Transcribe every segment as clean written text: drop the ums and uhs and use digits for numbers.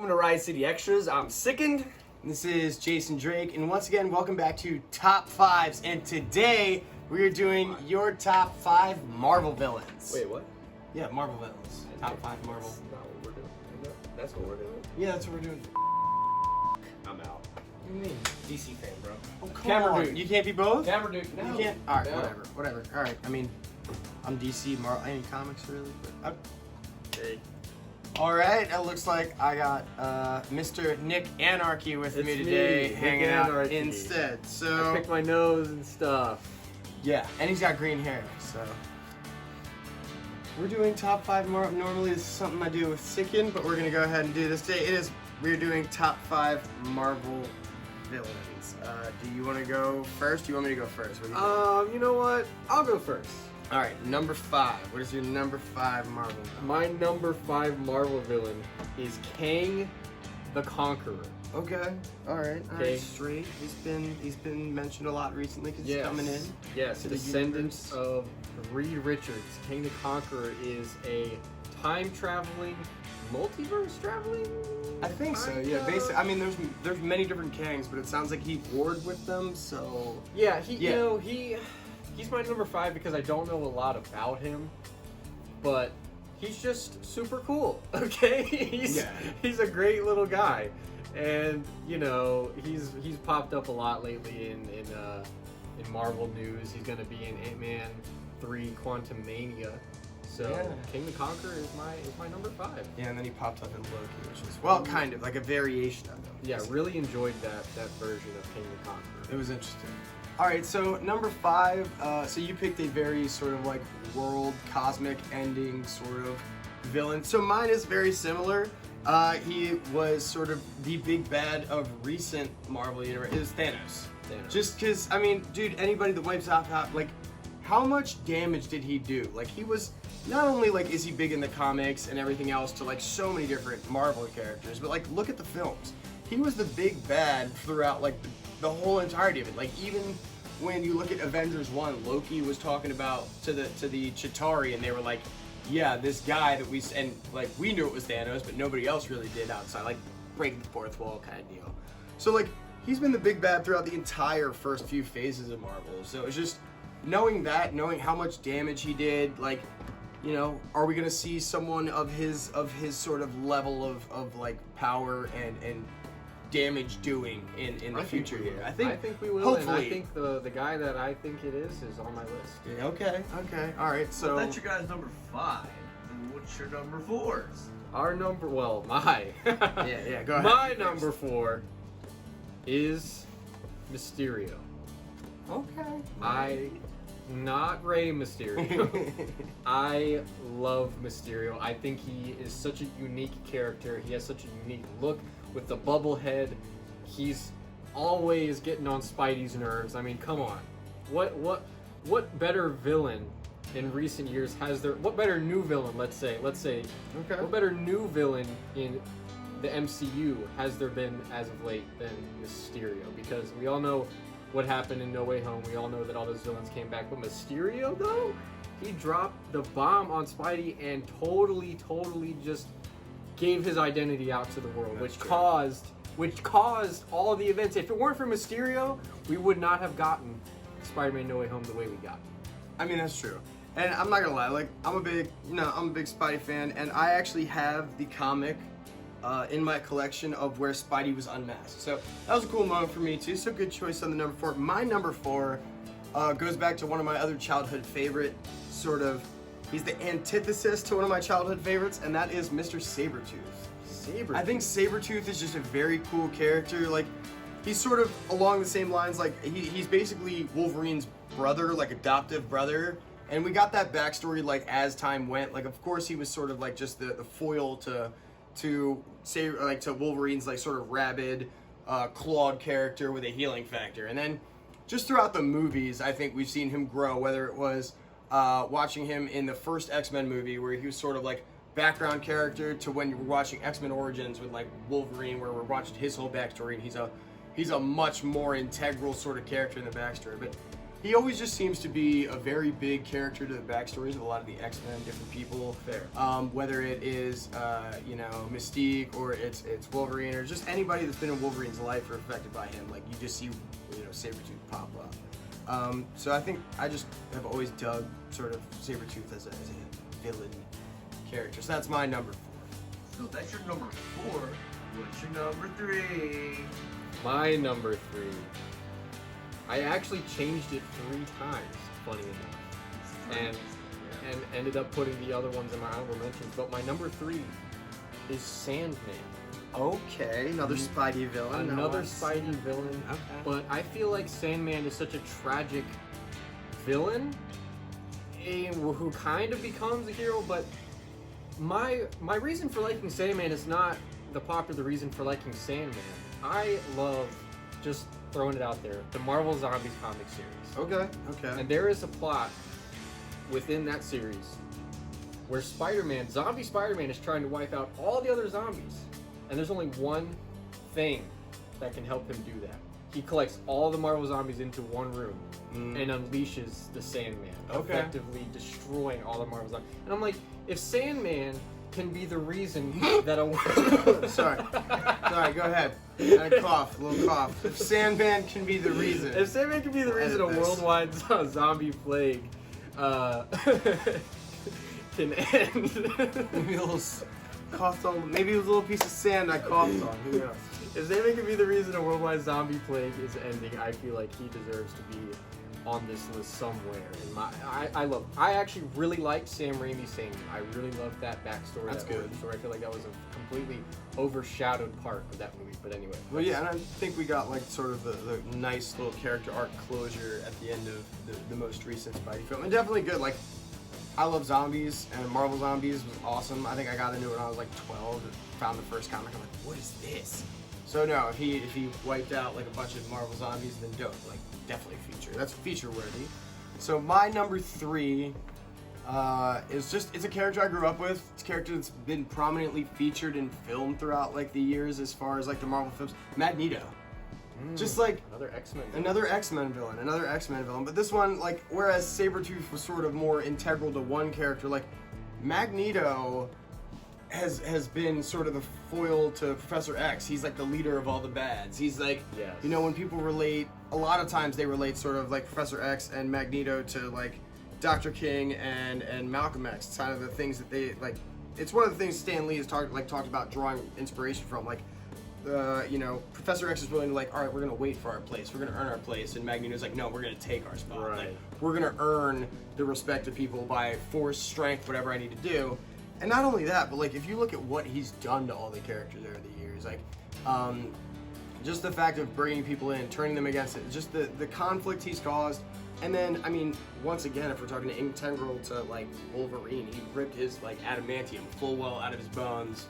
welcome to Riot City Extras. I'm Sickened. This is Jason Drake, and once again, welcome back to Top 5s. And today, we are doing your top 5 Marvel villains. Wait, what? Yeah, Marvel villains. Top 5 Marvel. That's not what we're doing. That's what we're doing. Yeah, that's what we're doing. I'm out. What do you mean? DC fan, bro. Oh, come Camera on. dude. You can't be both? Camera dude. No. You can't? Alright, No. whatever. Alright, I mean, I'm DC, Marvel, any comics really? But Hey. Alright, it looks like I got Mr. Nick Anarchy with It's me today, me, hanging Nick out Anarchy. instead. I So, picked my nose and stuff. yeah, and he's got green hair, so. We're doing top 5 normally this is something I do with Sicken, but we're gonna go ahead and do this today. We're doing top 5 Marvel villains. Do you wanna go first? Do you want me to go first? What do you think? You know what? I'll go first. Alright, number 5. What is your number 5 Marvel villain? My number 5 Marvel villain is Kang the Conqueror. Okay, alright, Okay. straight. He's been mentioned a lot recently because he's coming in. Yes, to the descendants of Reed Richards. King the Conqueror is a time-traveling, multiverse-traveling? I think so, yeah. Basically, I mean, there's many different Kangs, but it sounds like he warred with them, so... Yeah, Yeah. He's my number 5 because I don't know a lot about him, but he's just super cool. Okay, he's a great little guy, and he's popped up a lot lately in Marvel news. He's gonna be in Ant-Man 3: Quantumania. So Yeah. King the Conqueror is my number 5. Yeah, and then he popped up in Loki, which is, well, kind of, like a variation of him. Yeah, really enjoyed that version of King the Conqueror. It was interesting. Alright, so number 5, so you picked a very sort of like world, cosmic ending sort of villain. So mine is very similar. He was sort of the big bad of recent Marvel universe. It was Thanos. Just because, I mean, dude, anybody that wipes out, like, how much damage did he do? Like, he was, not only, like, is he big in the comics and everything else to, like, so many different Marvel characters, but, like, look at the films. He was the big bad throughout, like, the whole entirety of it. Like, even when you look at Avengers 1, Loki was talking about to the Chitauri, and they were like, yeah, this guy that we knew it was Thanos, but nobody else really did outside, like, breaking the fourth wall kind of deal. So, like, he's been the big bad throughout the entire first few phases of Marvel. So it's just knowing how much damage he did, like, are we gonna see someone of his sort of level of like power and damage doing in the future here? I think we will. Hopefully. And I think the guy that I think it is on my list. Yeah, okay, all right. So Well, that's your guy's number 5. And what's your number 4's? My yeah, go ahead. my number 4 is Mysterio. Okay. Not Rey Mysterio. I love Mysterio. I think he is such a unique character. He has such a unique look with the bubble head. He's always getting on Spidey's nerves. I mean, come on. What better villain in recent years has there? What better new villain? Let's say. Okay. What better new villain in the MCU has there been as of late than Mysterio? Because we all know what happened in No Way Home. We all know that all those villains came back. But Mysterio, though, he dropped the bomb on Spidey and totally just gave his identity out to the world, which caused all of the events. If it weren't for Mysterio, we would not have gotten Spider-Man No Way Home the way we got. I mean, that's true. And I'm not gonna lie, like, I'm a big Spidey fan, and I actually have the comic in my collection of where Spidey was unmasked. So that was a cool moment for me too. So good choice on the number 4. My number 4 goes back to one of my other childhood favorite he's the antithesis to one of my childhood favorites, and that is Mr. Sabretooth. I think Sabretooth is just a very cool character. Like, he's sort of along the same lines, like, he's basically Wolverine's brother, like, adoptive brother. And we got that backstory, like, as time went. Like, of course, he was sort of, like, just the foil to Wolverine's, like, sort of rabid, clawed character with a healing factor. And then, just throughout the movies, I think we've seen him grow, whether it was watching him in the first X-Men movie, where he was sort of, like, background character, to when you were watching X-Men Origins with, like, Wolverine, where we're watching his whole backstory, and he's a much more integral sort of character in the backstory. But he always just seems to be a very big character to the backstories of a lot of the X-Men, different people. Fair. Whether it is, you know, Mystique or it's Wolverine or just anybody that's been in Wolverine's life or affected by him. Like, you just see, you know, Sabretooth pop up. So I think I just have always dug sort of Sabretooth as a villain character. So that's my number 4. So that's your number 4. What's your number 3? My number 3. I actually changed it 3 times, funny enough. And ended up putting the other ones in my honorable mentions. But my number 3 is Sandman. Okay, another Spidey villain. Another Spidey villain. Okay. But I feel like Sandman is such a tragic villain who kind of becomes a hero, but my reason for liking Sandman is not the popular reason for liking Sandman. I love, just throwing it out there, the Marvel Zombies comic series. Okay, okay. And there is a plot within that series where Zombie Spider-Man is trying to wipe out all the other zombies. And there's only one thing that can help him do that. He collects all the Marvel zombies into one room and unleashes the Sandman, effectively destroying all the Marvel zombies. And I'm like, if Sandman can be the reason that a Sorry, go ahead. I cough, a little cough. If Sandman can be the reason. If Sandman can be the reason a Edit this. worldwide zombie plague can end. Maybe a little coughed on. Maybe it was a little piece of sand I coughed on. Who knows? If Sandman can be the reason a worldwide zombie plague is ending, I feel like he deserves to be on this list somewhere. I actually really liked Sam Raimi's Sandman. I really loved that backstory. That's good. So I feel like that was a completely overshadowed part of that movie. But anyway. Well, yeah, and I think we got like sort of the nice little character arc closure at the end of the most recent Spidey film, and definitely good. Like, I love zombies, and Marvel Zombies was awesome. I think I got into it when I was like 12. And found the first comic. I'm like, what is this? So no, if he wiped out like a bunch of Marvel Zombies, then dope. Like, definitely feature. That's feature worthy. So my number 3 it's a character I grew up with. It's a character that's been prominently featured in film throughout like the years as far as like the Marvel films. Magneto. Just like another X-Men villain. But this one, like, whereas Sabretooth was sort of more integral to one character, like Magneto has been sort of the foil to Professor X. He's like the leader of all the bads. He's like, Yes. you know, when people relate, a lot of times they relate sort of like Professor X and Magneto to like Dr. King and Malcolm X. It's kind of the things that they like. It's one of the things Stan Lee has talked about drawing inspiration from. Like, you know, Professor X is willing to like, all right, we're gonna wait for our place. We're gonna earn our place, and Magneto's like, no, we're gonna take our spot. Right. Like, we're gonna earn the respect of people by force, strength, whatever I need to do. And not only that, but like if you look at what he's done to all the characters over the years, like just the fact of bringing people in, turning them against it, just the conflict he's caused. And then, I mean, once again, if we're talking integral to like Wolverine, he ripped his like adamantium full well out of his bones.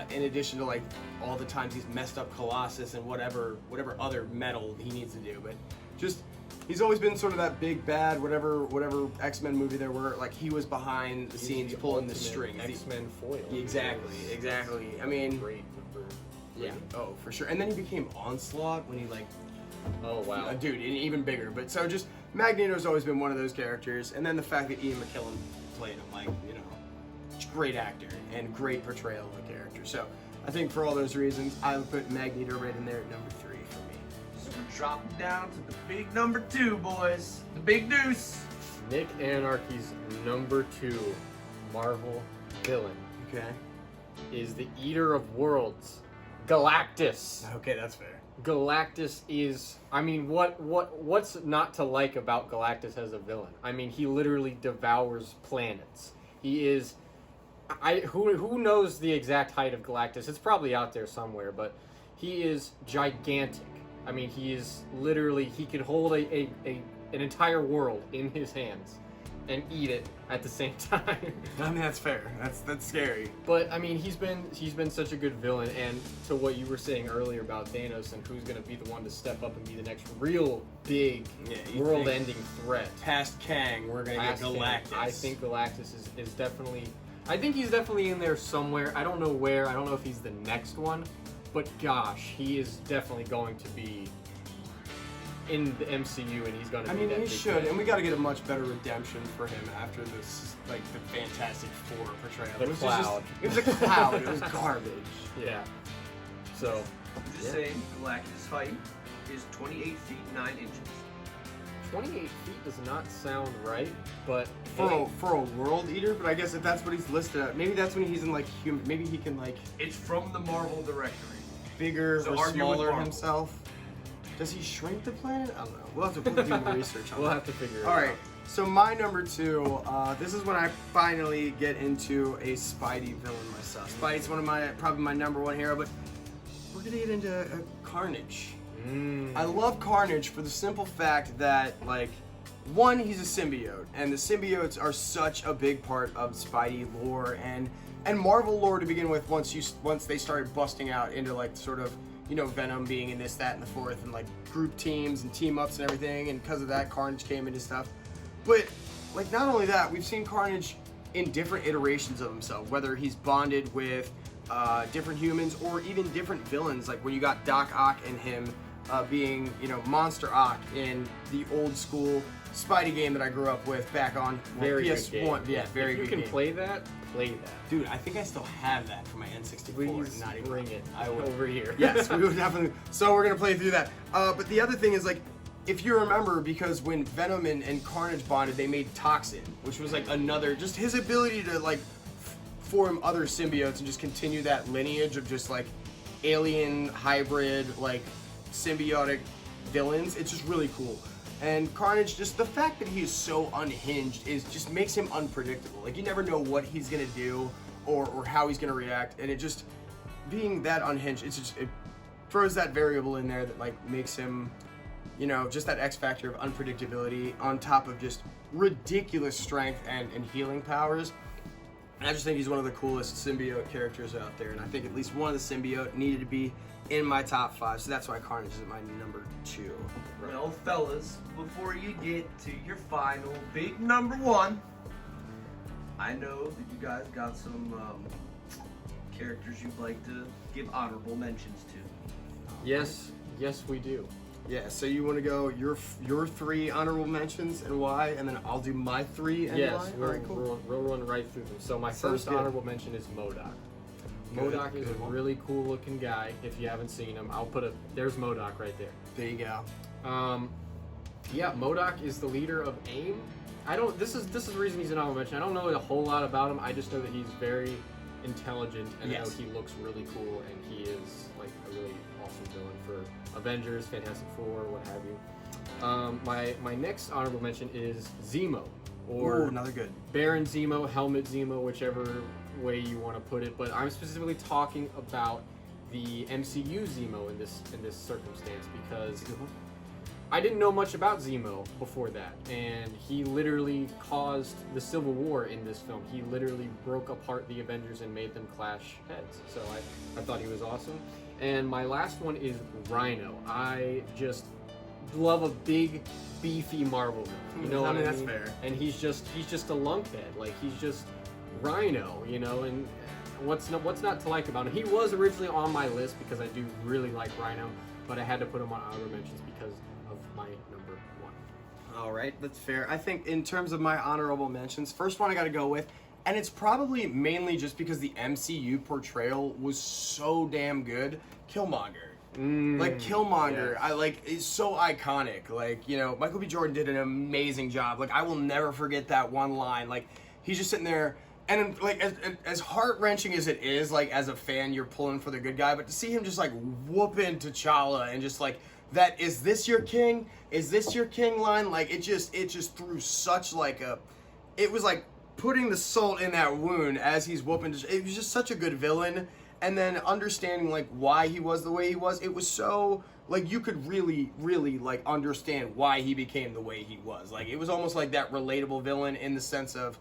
In addition to like all the times he's messed up Colossus and whatever other metal he needs to do, but just he's always been sort of that big bad whatever X-Men movie there were. Like, he was behind the scenes pulling the strings. X-Men foil. Exactly. I mean, Great number. yeah. Oh, for sure. And then he became Onslaught when he like. Oh wow. Dude, and even bigger. But so just Magneto's always been one of those characters, and then the fact that Ian McKellen played him, like, you know, great actor and great portrayal of the character. So I think for all those reasons, I would put Magneto right in there at number 3 for me. So we're dropping down to the big number 2, boys. The big deuce. Nick Anarchy's number 2 Marvel villain Okay. is the Eater of Worlds, Galactus. Okay, that's fair. Galactus is, I mean, what's not to like about Galactus as a villain? I mean, he literally devours planets. He is, who knows the exact height of Galactus? It's probably out there somewhere, but he is gigantic. I mean, he is literally, he could hold an entire world in his hands and eat it at the same time. I mean, that's fair. That's scary. But I mean, he's been such a good villain, and to what you were saying earlier about Thanos and who's gonna be the one to step up and be the next real big world-ending threat. Past Kang, we're gonna get Galactus. I think Galactus is definitely. I think he's definitely in there somewhere. I don't know where. I don't know if he's the next one, but gosh, he is definitely going to be in the MCU, and he's gonna. I be mean, that he big should, villain. and we got to get a much better redemption for him after this, like the Fantastic Four portrayal. The it was Cloud. It was a cloud. It was garbage. Yeah. So. Just saying, Galactus' height is 28 feet 9 inches. 28 feet does not sound right, but For a world eater, but I guess if that's what he's listed at, maybe that's when he's in like human. Maybe he can like It's from the Marvel directory. bigger So or argue with smaller Marvel. himself. Does he shrink the planet? I don't know. We'll have to do the research on we'll that. have to figure it All out. right. So my number 2, this is when I finally get into a Spidey villain myself. Spidey's probably my number 1 hero, but we're gonna get into Carnage. I love Carnage for the simple fact that, like, one, he's a symbiote, and the symbiotes are such a big part of Spidey lore and Marvel lore to begin with. Once they started busting out into like sort of, you know, Venom being in this, that, and the fourth, and like group teams and team ups and everything, and because of that, Carnage came into stuff. But like, not only that, we've seen Carnage in different iterations of himself, whether he's bonded with different humans or even different villains, like when you got Doc Ock and him being, you know, Monster Ock in the old school Spidey game that I grew up with back on Very good PS1. game. Yeah, very if you good can game. play that, play that. Dude, I think I still have that for my N64. Please Not even bring it I would. over here. Yes, we would definitely. So we're gonna play through that. But the other thing is, like, if you remember, because when Venom and Carnage bonded, they made Toxin, which was like another, just his ability to like form other symbiotes and just continue that lineage of just like alien hybrid like symbiotic villains. It's just really cool. And Carnage, just the fact that he is so unhinged just makes him unpredictable. Like, you never know what he's gonna do or how he's gonna react, and it just being that unhinged, it throws that variable in there that like makes him, you know, just that X factor of unpredictability on top of just ridiculous strength and healing powers. And I just think he's one of the coolest symbiote characters out there, and I think at least one of the symbiote needed to be in my top 5, so that's why Carnage is my number 2. Well, fellas, before you get to your final big number 1, I know that you guys got some characters you'd like to give honorable mentions to. Yes, we do. Yeah, so you want to go your 3 honorable mentions and why, and then I'll do my 3 and Yes, why? we'll, Alright, cool. we'll run right through them. So my Sounds first good. honorable mention is MODOK. Good, MODOK is a good one. really cool looking guy. If you haven't seen him, there's MODOK right there. There you go. Yeah, MODOK is the leader of AIM. This is the reason he's an honorable mention. I don't know a whole lot about him. I just know that he's very intelligent, and I know Yes. he looks really cool, and he is like a really awesome villain for Avengers, Fantastic Four, what have you. My next honorable mention is Zemo, or Ooh, another good. Baron Zemo, Helmet Zemo, whichever way you want to put it. But I'm specifically talking about the MCU Zemo in this circumstance because I didn't know much about Zemo before that, and he literally caused the Civil War in this film. He literally broke apart the Avengers and made them clash heads. So I thought he was awesome. And my last one is Rhino. I just love a big, beefy Marvel villain. You know what I mean? That's fair. And he's just a lunkhead. Like, he's just Rhino, you know. And what's not to like about him? He was originally on my list because I do really like Rhino, but I had to put him on honorable mentions because of my number 1. All right, that's fair. I think in terms of my honorable mentions, first one I got to go with, and it's probably mainly just because the MCU portrayal was so damn good, Killmonger. Like, Killmonger, yes. Is so iconic. Like, you know, Michael B. Jordan did an amazing job. Like, I will never forget that one line. Like, he's just sitting there, and like, as heart-wrenching as it is, like, as a fan, you're pulling for the good guy, but to see him just like whooping T'Challa and just like, that, is this your king? Is this your king line? Like, it just threw such like it was like putting the salt in that wound as he's whooping. It was just such a good villain. And then understanding like why he was the way he was, it was so like you could really, really like understand why he became the way he was. Like, it was almost like that relatable villain in the sense of,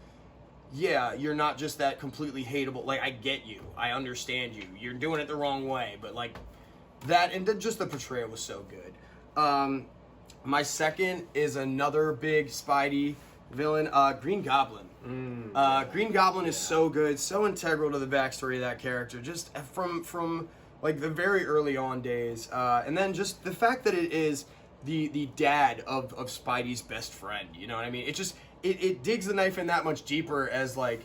yeah, you're not just that completely hateable. Like, I get you, I understand you. You're doing it the wrong way, but like that, and just the portrayal was so good. My second is another big Spidey villain, Green Goblin. Green Goblin is so good, so integral to the backstory of that character, just from like the very early on days, and then just the fact that it is the dad of Spidey's best friend. You know what I mean? It just it digs the knife in that much deeper as like,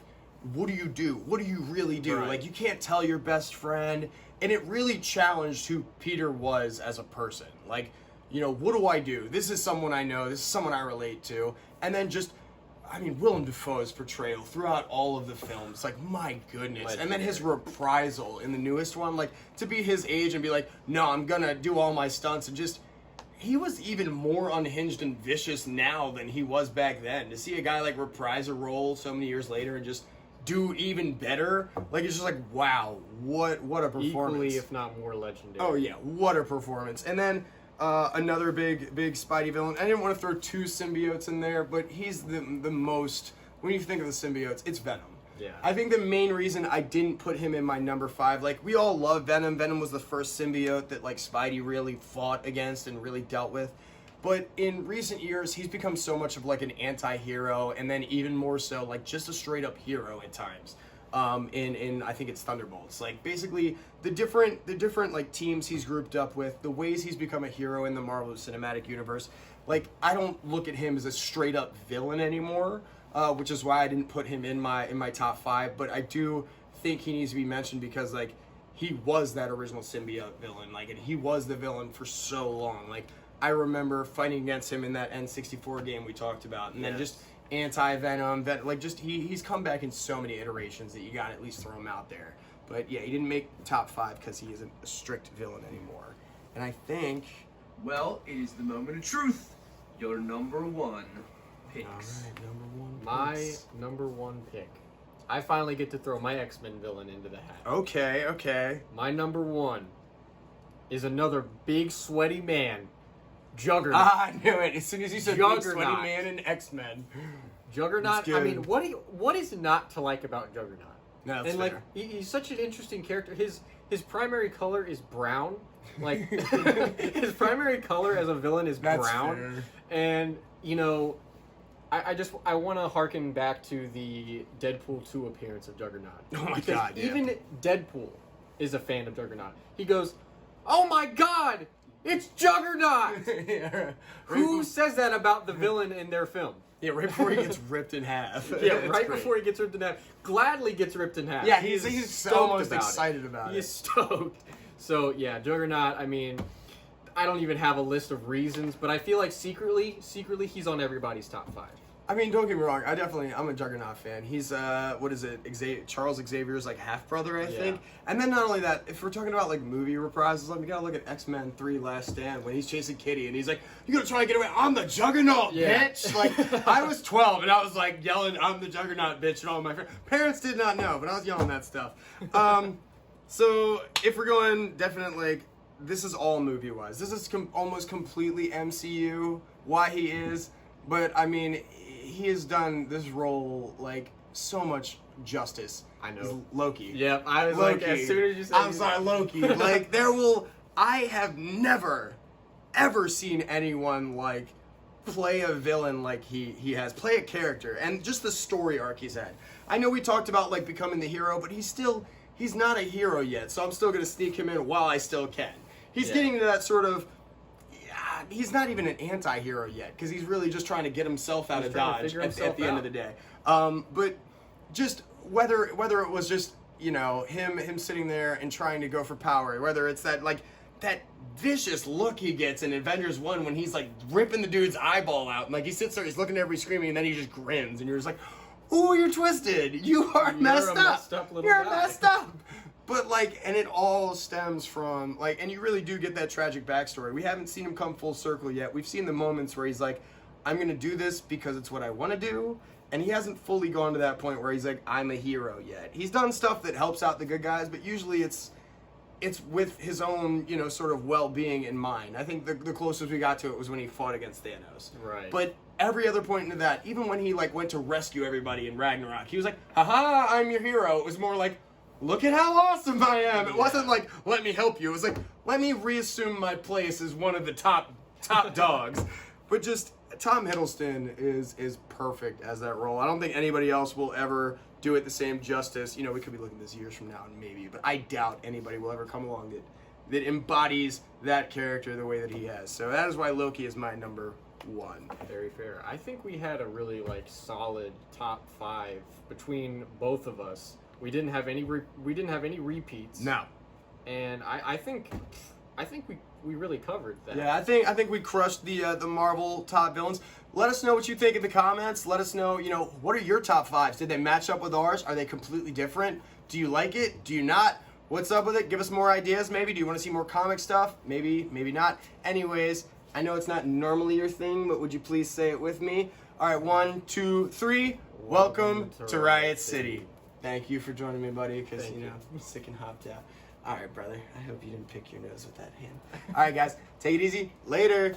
what do you do? What do you really do? Right. Like, you can't tell your best friend. And it really challenged who Peter was as a person. Like, you know, what do I do? This is someone I know. This is someone I relate to. And then just, I mean, Willem Dafoe's portrayal throughout all of the films, like, my goodness. And then his reprisal in the newest one, like, to be his age and be like, no, I'm gonna do all my stunts, and just, he was even more unhinged and vicious now than he was back then. To see a guy, like, reprise a role so many years later and just do even better, like, it's just like, wow, what a performance. Equally, if not more legendary. Oh yeah, what a performance. And then another big Spidey villain. I didn't want to throw two symbiotes in there, but he's the most, when you think of the symbiotes, it's Venom. Yeah. I think the main reason I didn't put him in my number 5, like, we all love Venom. Venom was the first symbiote that, like, Spidey really fought against and really dealt with. But in recent years, he's become so much of, like, an anti-hero, and then even more so, like, just a straight-up hero at times. In I think it's Thunderbolts. Like, basically, the different like teams he's grouped up with, the ways he's become a hero in the Marvel Cinematic Universe. Like, I don't look at him as a straight-up villain anymore, which is why I didn't put him in my top 5. But I do think he needs to be mentioned because, like, he was that original symbiote villain. Like, and he was the villain for so long. Like, I remember fighting against him in that N64 game we talked about, and then just anti-Venom, like, just he's come back in so many iterations that you gotta at least throw him out there. But yeah, he didn't make top 5 because he isn't a strict villain anymore. And I think, Well, it is the moment of truth. Your number 1 picks. number 1. My number 1 pick. I finally get to throw my X-Men villain into the hat. Okay. My number 1 is another big sweaty man, Juggernaut. I knew it. As soon as you said Big Sweaty Juggernaut. Man and X-Men. Juggernaut. It's I good. mean, what is not to like about Juggernaut? No, that's And fair. like, he's such an interesting character. His primary color is brown. Like, his primary color as a villain is That's brown. fair. And you know, I want to harken back to the Deadpool 2 appearance of Juggernaut. Oh my Because God, yeah. even Deadpool is a fan of Juggernaut. He goes, "Oh my God, it's Juggernaut!" Yeah, Who says that about the villain in their film? Yeah, right before he gets ripped in half. Yeah, It's right great. before he gets ripped in half. Gladly gets ripped in half. Yeah, He he's is so stoked almost about it. excited about He it. is stoked. So yeah, Juggernaut. I mean, I don't even have a list of reasons, but I feel like secretly, he's on everybody's top 5. I mean, don't get me wrong. I'm a Juggernaut fan. He's what is it? Charles Xavier's like half brother, I think. And then not only that, if we're talking about like movie reprises, like, we gotta look at X-Men 3: Last Stand when he's chasing Kitty and he's like, "You gonna try and get away? I'm the Juggernaut, Yeah. bitch!" Like, I was 12 and I was like yelling, "I'm the Juggernaut, bitch!" and all my friends. Parents did not know, but I was yelling that stuff. So if we're going definite, like, this is all movie wise. This is almost completely MCU. Why he is, but I mean, he has done this role like so much justice. I know. He's Loki. Yep, I was Loki. like, as soon as you said, I'm sorry, Loki. Like, I have never, ever seen anyone like play a villain like he has, play a character, and just the story arc he's had. I know we talked about like becoming the hero, but he's not a hero yet, so I'm still gonna sneak him in while I still can. He's getting to that sort of. He's not even an anti-hero yet, because he's really just trying to get himself out of trying to Dodge figure at himself the end out. of the day. But just whether it was just, you know, him sitting there and trying to go for power, whether it's that vicious look he gets in Avengers 1 when he's like ripping the dude's eyeball out, and like he sits there, he's looking at everybody screaming, and then he just grins, and you're just like, "Ooh, you're twisted. You are messed a up. messed up little You're guy." messed up." But like, and it all stems from like, and you really do get that tragic backstory. We haven't seen him come full circle yet. We've seen the moments where he's like, "I'm gonna do this because it's what I want to do," and he hasn't fully gone to that point where he's like, "I'm a hero" yet. He's done stuff that helps out the good guys, but usually it's with his own, you know, sort of well-being in mind. I think the closest we got to it was when he fought against Thanos. Right. But every other point into that, even when he like went to rescue everybody in Ragnarok, he was like, "Haha, I'm your hero." It was more like, "Look at how awesome I am." It wasn't like, "Let me help you." It was like, "Let me reassume my place as one of the top dogs." But just Tom Hiddleston is perfect as that role. I don't think anybody else will ever do it the same justice. You know, we could be looking this years from now, and maybe, but I doubt anybody will ever come along that that embodies that character the way that he has. So that is why Loki is my number 1. Very fair. I think we had a really like solid top 5 between both of us. We didn't have any repeats. No. And I think we really covered that. Yeah, I think we crushed the Marvel top villains. Let us know what you think in the comments. Let us know, what are your top 5s? Did they match up with ours? Are they completely different? Do you like it? Do you not? What's up with it? Give us more ideas maybe. Do you want to see more comic stuff? Maybe, maybe not. Anyways, I know it's not normally your thing, but would you please say it with me? All right, 1, 2, 3. Welcome to Riot City. Thank you for joining me, buddy, because, I'm sick and hopped out. All right, brother. I hope you didn't pick your nose with that hand. All right, guys. Take it easy. Later.